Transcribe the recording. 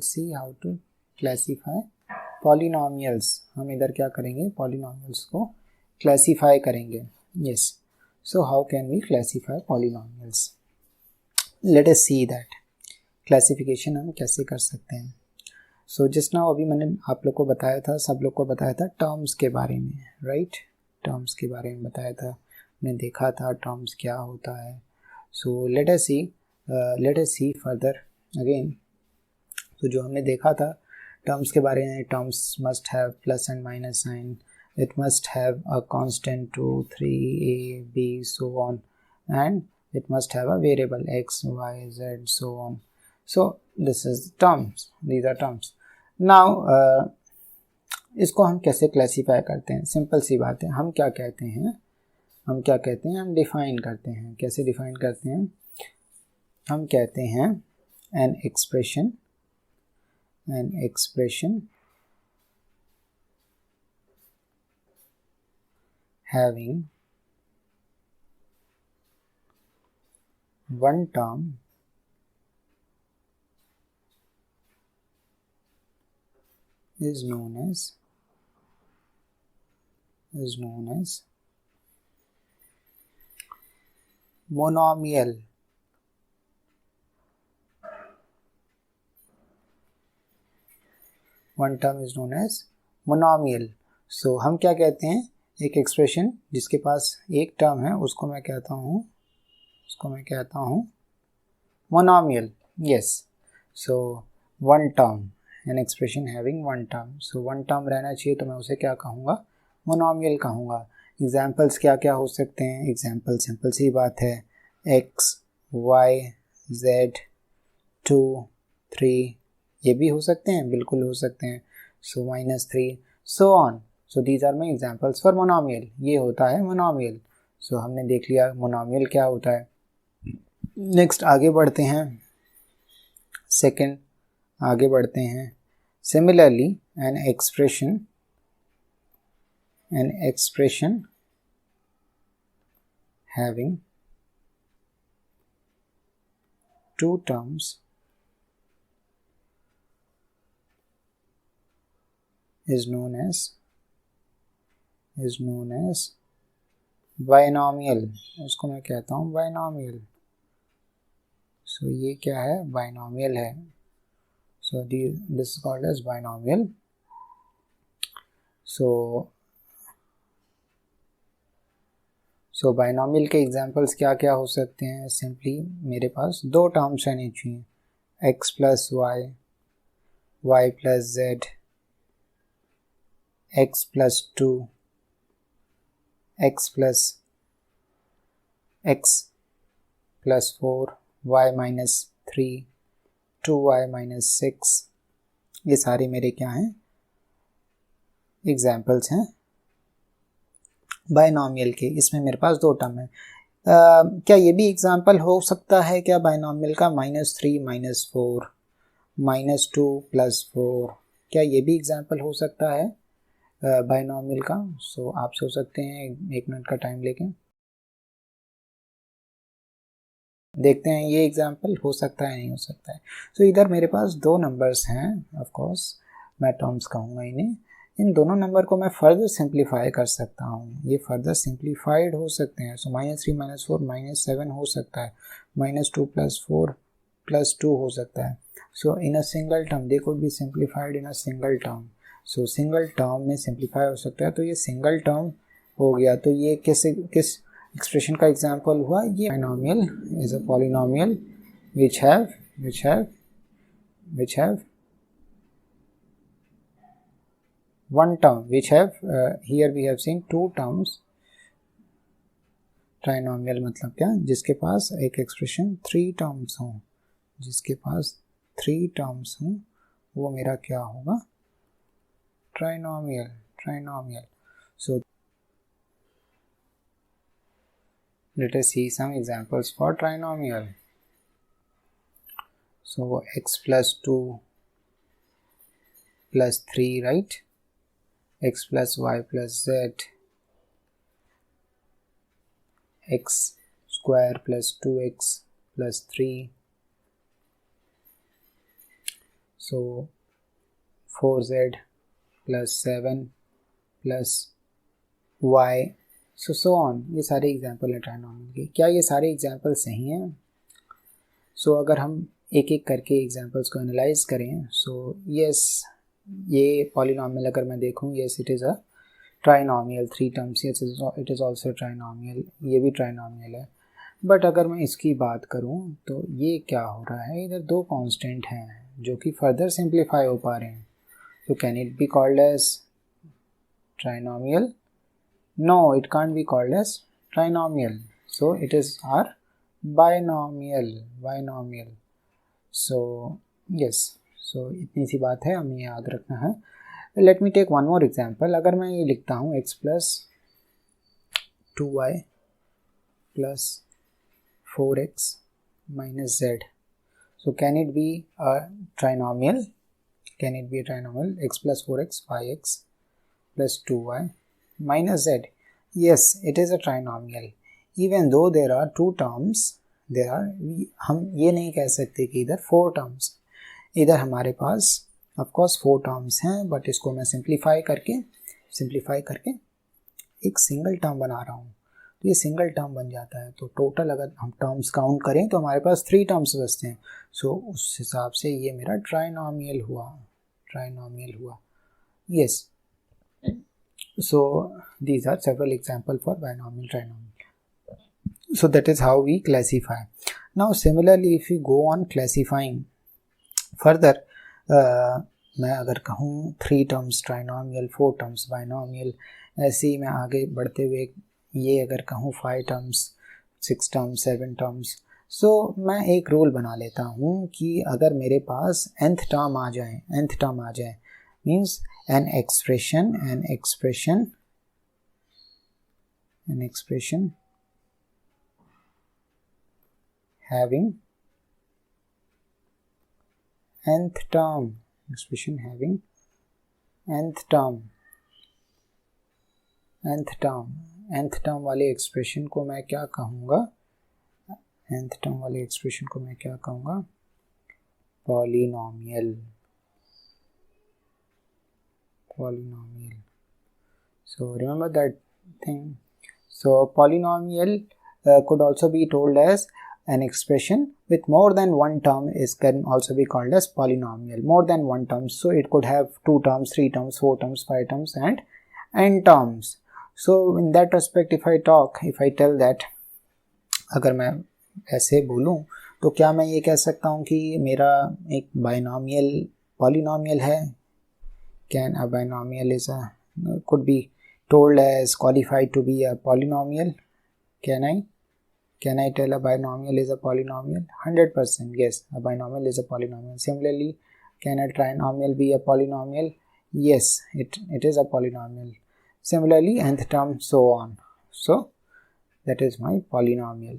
Let's see how to classify polynomials. हम इधर क्या करेंगे, पॉलिनोमियल्स को क्लासीफाई करेंगे। Yes, so how can we classify polynomials, let us see that classification हम कैसे कर सकते हैं। सो जस्ट नाउ अभी मैंने आप लोग को बताया था, सब लोग को बताया था टर्म्स के बारे में, राइट? टर्म्स के बारे में बताया था, मैंने देखा था टर्म्स क्या होता है। So let us see further again. तो जो हमने देखा था टर्म्स के बारे में, terms must have plus and minus sign, it must have a constant 2 3 a b so on, and it must have a variable x y z so on. So this is terms, these are terms. Now इसको हम कैसे classify करते हैं? Simple सी बात है, हम क्या कहते हैं, हम डिफाइन करते हैं। कैसे डिफाइन करते हैं? हम कहते हैं an expression having one term is known as monomial. One term is known as monomial. So हम क्या कहते हैं, एक एक्सप्रेशन जिसके पास एक टर्म है उसको मैं कहता हूँ monomial. Yes, so one term, an expression having one term. So one term रहना चाहिए तो मैं उसे क्या कहूँगा, monomial कहूँगा। एग्जाम्पल्स क्या क्या हो सकते हैं? एग्जाम्पल सिंपल सी बात है, x y z 2 3, ये भी हो सकते हैं, बिल्कुल हो सकते हैं। So -3 so on. So these are my examples for monomial. ये होता है मोनोमियल। सो हमने देख लिया मोनोमियल क्या होता है। नेक्स्ट आगे बढ़ते हैं, सेकंड आगे बढ़ते हैं। Similarly an expression having two terms is known as binomial. उसको मैं कहता हूँ binomial. So ये क्या है, binomial है. So this is called as binomial. So binomial के एग्जाम्पल्स क्या क्या हो सकते हैं? सिंपली मेरे पास दो टर्म्स रहनी चाहिए, x plus Y, y plus z, x plus 2, x plus 4, y minus 3, 2y minus 6, ये सारे मेरे क्या हैं, एग्जाम्पल्स हैं बाइनॉमियल के। इसमें मेरे पास दो टर्म है। क्या ये भी एग्जाम्पल हो सकता है क्या बाइनॉमियल का, -3 -4 -2 +4, क्या ये भी एग्जाम्पल हो सकता है बाइनॉमियल का? सो आप सोच सकते हैं, एक मिनट का टाइम लेके देखते हैं ये एग्जाम्पल हो सकता है नहीं हो सकता है। सो इधर मेरे पास दो नंबर्स हैं, ऑफ कोर्स मैं टर्म्स कहूँगा इन्हें। इन दोनों नंबर को मैं फर्दर सिंप्लीफाई कर सकता हूँ, ये फर्दर सिंप्लीफाइड हो सकते हैं। सो -3 -4 -7 हो सकता है, -2 +4 +2 हो सकता है। So in a single term they could be simplified in a single term. So single term में सिंप्लीफाई हो सकता है, तो ये सिंगल टर्म हो गया। तो ये किस एक्सप्रेशन का एग्जाम्पल हुआ? ये binomial is a polynomial which have one term, which have here we have seen two terms. Trinomial मतलब क्या? जिसके पास एक एक्सप्रेशन 3 टर्म्स हों, जिसके पास 3 टर्म्स हों वो मेरा क्या होगा? Trinomial. So let us see some examples for trinomial. So x plus 2 plus 3, right? X plus y plus z, x square plus 2x plus 3. so 4z plus 7 plus y so on। ये सारे example है trinomial के। क्या ये सारे example सही हैं? सो अगर हम एक एक करके एग्जाम्पल्स को एनालाइज करें, सो यस, ये पॉलिनॉमियल अगर मैं देखूं, yes it is a trinomial, 3 terms, yes it is also trinomial, ये भी ट्राइनोमियल है। बट अगर मैं इसकी बात करूं तो ये क्या हो रहा है, इधर 2 कांस्टेंट हैं जो कि फर्दर सिंप्लीफाई हो पा रहे हैं। तो can it be called as trinomial? No, it can't be called as trinomial. So it is our binomial. So yes, so इतनी सी बात है, हमें याद रखना है। Let me take one more example. अगर मैं ये लिखता हूँ x plus 2y plus 4x minus z. So can it be a trinomial? Can it be a trinomial? X plus 4x, 5x plus 2y minus z. Yes, it is a trinomial. Even though there are 2 terms, हम ये नहीं कह सकते कि इधर 4 terms, इधर हमारे पास of course 4 terms हैं, बट इसको मैं सिंप्लीफाई करके एक सिंगल टर्म बना रहा हूँ। तो ये सिंगल टर्म बन जाता है। तो टोटल अगर हम टर्म्स काउंट करें तो हमारे पास 3 टर्म्स बचते हैं। सो उस हिसाब से ये मेरा ट्राइनोमियल हुआ। Yes. So these are several examples for binomial, trinomial. So that is how we classify. Now similarly if we go on classifying further, मैं अगर कहूँ 3 terms trinomial, 4 terms binomial, ऐसे ही मैं आगे बढ़ते हुए ये अगर कहूँ 5 terms, 6 terms, 7 terms, so मैं एक रूल बना लेता हूँ कि अगर मेरे पास nth term आ जाए means an expression having nth term, nth term वाले एक्सप्रेशन को मैं क्या कहूँगा? Polynomial. So remember that thing. So polynomial could also be told as an expression with more than one term can also be called as polynomial. More than one term, so it could have 2 terms, 3 terms, 4 terms, 5 terms and n terms. So in that respect, if I tell that, अगर मैं ऐसे बोलूं तो क्या मैं ये कह सकता हूँ कि मेरा एक बाइनोमियल पॉलिनोमियल है? Can a binomial could be told as qualified to be a polynomial? Can I tell a binomial is a polynomial? 100% yes, a binomial is a polynomial. Similarly, can a trinomial be a polynomial? Yes, it is a polynomial. Similarly, nth term, so on. So that is my polynomial.